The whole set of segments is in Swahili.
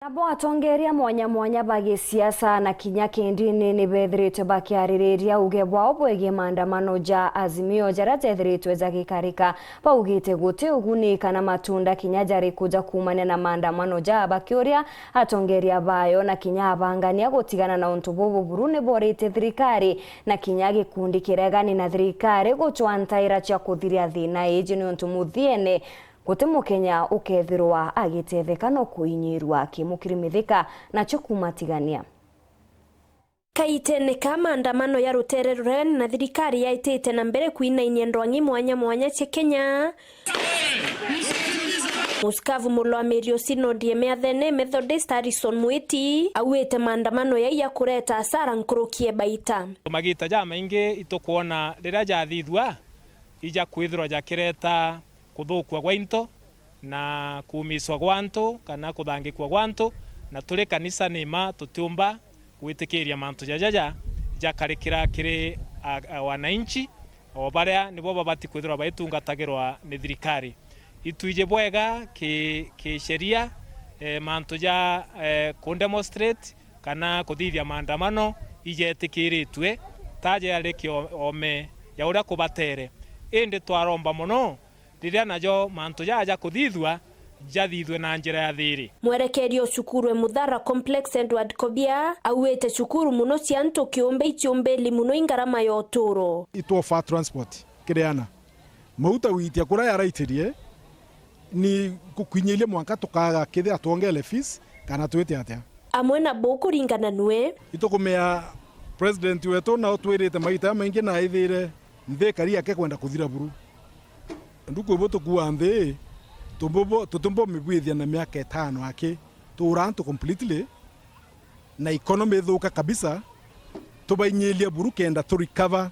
Nabo atongeria mwanya bagi siasa na kinya kindini ni bethirite bakiaririria uge bwao bwegie maandamano ja Azimio jara tethiritwe jagikarika baugite guti uguni kana matunda kinya jari kuja kumania na maandamano ja bakiuria atongeria bayo na kinya abangania gutigana na untu bubu burune borite thirikari na kinya gikundi kiregani na thirikari guchwantaira cia kuthiria thina iji ni untu muthiene Gutimo Kenya ukethirwa agitetheka no kuinyirwa kimukirimithika na chukumatigania. Kaitene ka maandamano ya rutererure na thirikari yaitite na mbere kuinainia ndwangi mwanya cia Kenya. Muskavu Mulwamirio Sinodi Meathene Methodist Harrison Mwiti awete maandamano ya kureta asara nkurukie baita. Magita ja maingi itokuona rira jathithwa ija kwithirwa jakireta kuthukwa gwa into na kuumiswa gwantu kana kuthangikwa gwantu na tuli kanisa nima tutiumba gwitikiria mantu jajaja jakarikira kiri wananchi o baria nibo babati kwithirwa baitungatagirwa ni thirikari ituije bwega ki sheria mantu ja kundemonstrate kana kuthithia maandamano ijetikiritwe taje alikio ome ya uria kubatere indi twaromba muno riria najo mantu jaja kuthithwa jathithwe na njira ya thiri. Mwerekerio cukuru Muthara Complex Edward Kobia awete cukuru muno cia ntu kiumbe itiumbeli muno ingarama ya uturo. Itwo far transport kireana mauta witia kura ya raitirie ni kukwinyilia mwanka tukaga kithia tuongele fees kana twete atia amwe na boku ringana nwe itukumea president wetu na utwirite maita maingi na ithire nthekari yake kwenda kuthira buru nduko boto kuande tutumbo mibwithia na miaka 5 ake turanto completely na economy thuka kabisa tubainyelia buru kenda to recover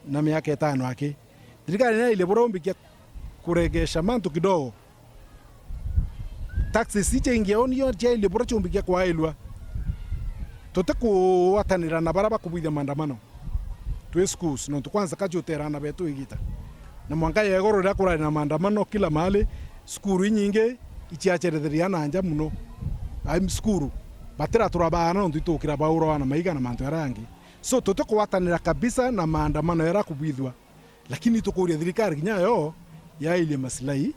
na miaka 5 ake thirikari na ile borombikia kuregesha mantu kidogo taxes ichengia onio je ile boro chumbikia kwa ilwa tutakuwatanira na baraba kubwithia maandamano twe schools no tukwanza kajoterana betu igita na mwanga yegoro ria kurari na maandamano kila mahali skuru nyinge ichiacheretheria na anja muno I'm skuru batira turabana ndo itukira bauro na maiga na mantu yarangi so tutakuwatanira kabisa na maandamano yara kubwithwa lakini tukuria thirikari nyayo ya ile maslahi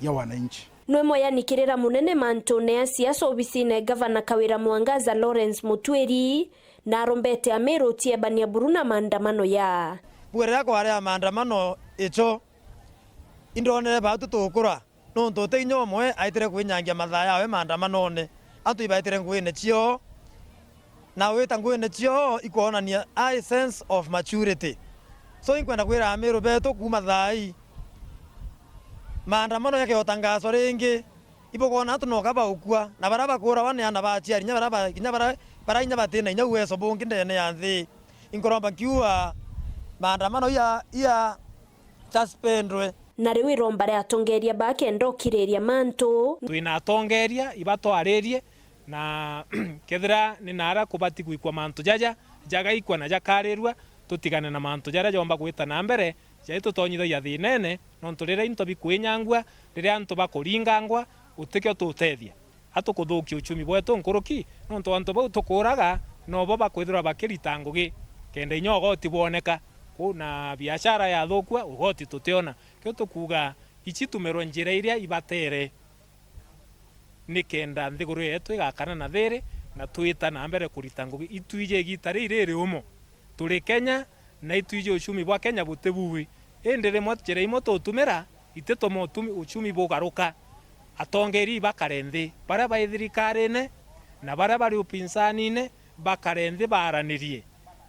ya wananchi nwe moya nikirira munene mantone ya siasa obisine governor Kawira Mwangaza Lawrence Mutweri na rombete amero tie bania buruna maandamano ya bwera kwa ya maandamano icho indonere batu tukura no ntote nyomwe aitire kwinyangia mathaya we maandamano ne atu ibaitire ngwine chio na weta ngwine chio ikuonania I sense of maturity so inkwenda kwira amero beto kuma thai maandamano yake otangazo ringi ibokona atu no kaba ukua na baraba kura wane ana bachiari nya baraba kinya bara inya batena inya uweso bongi ndene ya nthi inkoromba kiua maandamano ya suspendwe na riu iromba ria atongeria bake ndokiriria mantu twina atongeria ibatwaririe na kethira ni nara kubati gwikwa mantu jaga ikwa na jakarirwa tutigane na mantu jara jomba gwita na mbere jaitu tonyithagia thinene no nturire into bikwinyangwa riria antu bakuringangwa utikyo tutethia atukuthukia uchumi bwetu nkuruki no ntu antu bau tukuraga no bo bakwithira bakirita ngugi kenda inyogoti boneka kuna biashara ya thukwa ugoti tutiona kyo tukuga ichi tumerwa njira iria ibatere nikenda nthiguru yetu igakana na thiri na twita na mbere kurita ngugi ituije gitari riri umo turi Kenya na ituije uchumi bwa Kenya butebuwi ende rimwe njira imo tutumira iteto motumi uchumi bugaruka atongeri bakarenthi bara baithirikarine na bara bari upinsanine bakarenthi baranirie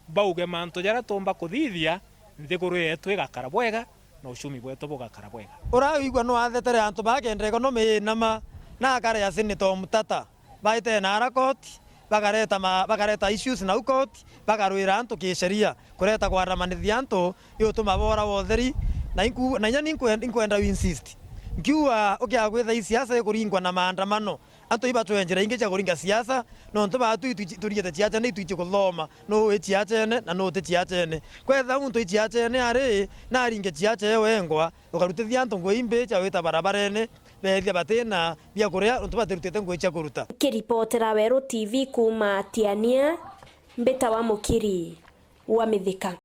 bauge mantu jara tomba kuthithia nthiguru yetu igakara bwega na uchumi bwetu bugakara bwega uraigwa no athetere antu bagende economy nama na akare ya sinito mutata baite na arakoti bagareta issues na ukoti bagarwira antu kisheria kureta kwaramanithia antu yotuma bora wotheri na nya ninkwenda insist ngiwa ukiagwetha siasa ikuringwa na maandamano antu ibatwenjera inge cha kuringa siasa no ntu batu turigete chiacha ni tuiche kuthoma no chiachene na no te chiachene kwetha muntu chiachene ari na ringe chiache wengwa ukarutithia antu ngwimbe cha wita barabarene bethia batina bia kuria ntu batirutite ngui cia kuruta. Kiripotera Werũ TV kuma Tiania, Mbita wa Mukiri wa Mithika.